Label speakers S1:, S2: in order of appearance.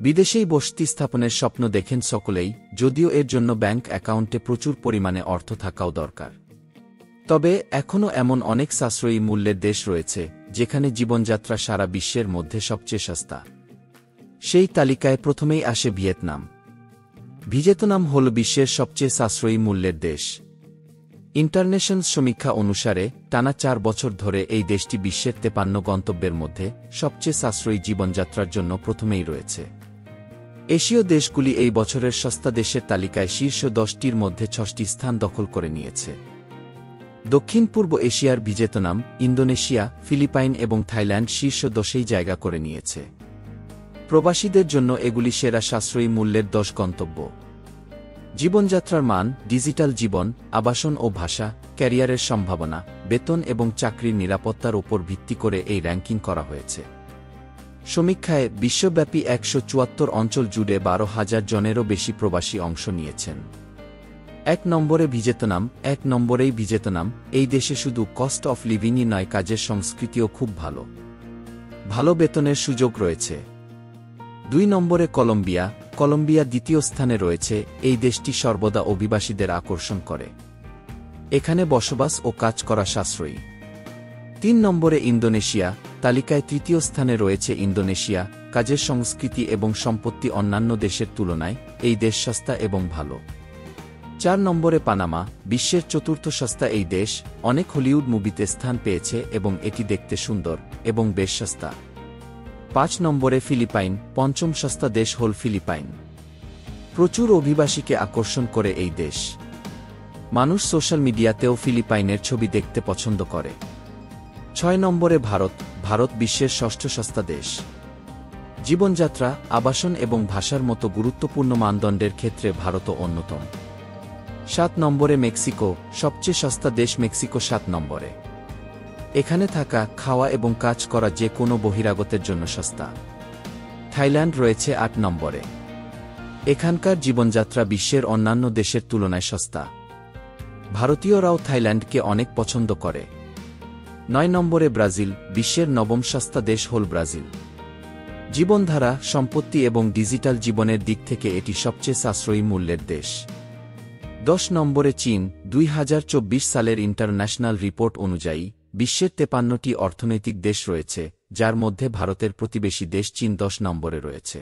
S1: বিদেশেই বসতি স্থাপনের স্বপ্ন দেখেন সকলেই, যদিও এর জন্য ব্যাংক অ্যাকাউন্টে প্রচুর পরিমাণে অর্থ থাকাও দরকার। তবে এখনও এমন অনেক সাশ্রয়ী মূল্যের দেশ রয়েছে যেখানে জীবনযাত্রা সারা বিশ্বের মধ্যে সবচেয়ে সস্তা। সেই তালিকায় প্রথমেই আসে ভিয়েতনাম। ভিয়েতনাম হল বিশ্বের সবচেয়ে সাশ্রয়ী মূল্যের দেশ। ইন্টারন্যাশনাল সমীক্ষা অনুসারে টানা 4 বছর ধরে এই দেশটি বিশ্বের 53 গন্তব্যের মধ্যে সবচেয়ে সাশ্রয়ী জীবনযাত্রার জন্য প্রথমেই রয়েছে। এশীয় দেশগুলি এই বছরের সস্তা দেশের তালিকায় শীর্ষ 10টির মধ্যে 6টি স্থান দখল করে নিয়েছে। দক্ষিণ পূর্ব এশিয়ার ভিয়েতনাম, ইন্দোনেশিয়া, ফিলিপাইন এবং থাইল্যান্ড শীর্ষ 10এই জায়গা করে নিয়েছে। প্রবাসীদের জন্য এগুলি সেরা সাশ্রয়ী মূল্যের 10 গন্তব্য। জীবনযাত্রার মান, ডিজিটাল জীবন, আবাসন ও ভাষা, ক্যারিয়ারের সম্ভাবনা, বেতন এবং চাকরির নিরাপত্তার ওপর ভিত্তি করে এই র্যাঙ্কিং করা হয়েছে। সমীক্ষায় বিশ্বব্যাপী 174 অঞ্চল জুড়ে 12,000 জনেরও বেশি প্রবাসী অংশ নিয়েছেন। 1 নম্বরে ভিয়েতনাম। 1 নম্বরেই ভিয়েতনাম। এই দেশে শুধু কস্ট অফ লিভিংই নয়, কাজের সংস্কৃতিও খুব ভালো। ভালো বেতনের সুযোগ রয়েছে। 2 নম্বরে কলম্বিয়া। কলম্বিয়া দ্বিতীয় স্থানে রয়েছে। এই দেশটি সর্বদা অভিবাসীদের আকর্ষণ করে। এখানে বসবাস ও কাজ করা সাশ্রয়ী। 3 নম্বরে ইন্দোনেশিয়া। তালিকায় তৃতীয় স্থানে রয়েছে ইন্দোনেশিয়া। কাজের সংস্কৃতি এবং সম্পত্তি অন্যান্য দেশের তুলনায় এই দেশ সস্তা এবং ভালো। 4 নম্বরে পানামা। বিশ্বের 4র্থ সস্তা এই দেশ। অনেক হলিউড মুভিতে স্থান পেয়েছে এবং এটি দেখতে সুন্দর এবং বেশ সস্তা। 5 নম্বরে ফিলিপাইন। 5ম সস্তা দেশ হল ফিলিপাইন। প্রচুর অভিবাসীকে আকর্ষণ করে এই দেশ। মানুষ সোশ্যাল মিডিয়াতেও ফিলিপাইনের ছবি দেখতে পছন্দ করে। 6 নম্বরে ভারত। ভারত বিশ্বের 6ষ্ঠ সস্তা দেশ। জীবনযাত্রা, আবাসন এবং ভাষার মতো গুরুত্বপূর্ণ মানদণ্ডের ক্ষেত্রে ভারতও অন্যতম। 7 নম্বরে মেক্সিকো। সবচেয়ে সস্তা দেশ মেক্সিকো 7 নম্বরে। এখানে থাকা, খাওয়া এবং কাজ করা যে কোনো বহিরাগতের জন্য সস্তা। থাইল্যান্ড রয়েছে 8 নম্বরে। এখানকার জীবনযাত্রা বিশ্বের অন্যান্য দেশের তুলনায় সস্তা। ভারতীয়রাও থাইল্যান্ডকে অনেক পছন্দ করে। 9 নম্বরে ব্রাজিল। বিশ্বের 9ম সস্তা দেশ হল ব্রাজিল। জীবনধারা, সম্পত্তি এবং ডিজিটাল জীবনের দিক থেকে এটি সবচেয়ে সাশ্রয়ী মূল্যের দেশ। 10 নম্বরে চীন। 2024 সালের ইন্টারন্যাশনাল রিপোর্ট অনুযায়ী বিশ্বের 53টি অর্থনৈতিক দেশ রয়েছে, যার মধ্যে ভারতের প্রতিবেশী দেশ চীন 10 নম্বরে রয়েছে।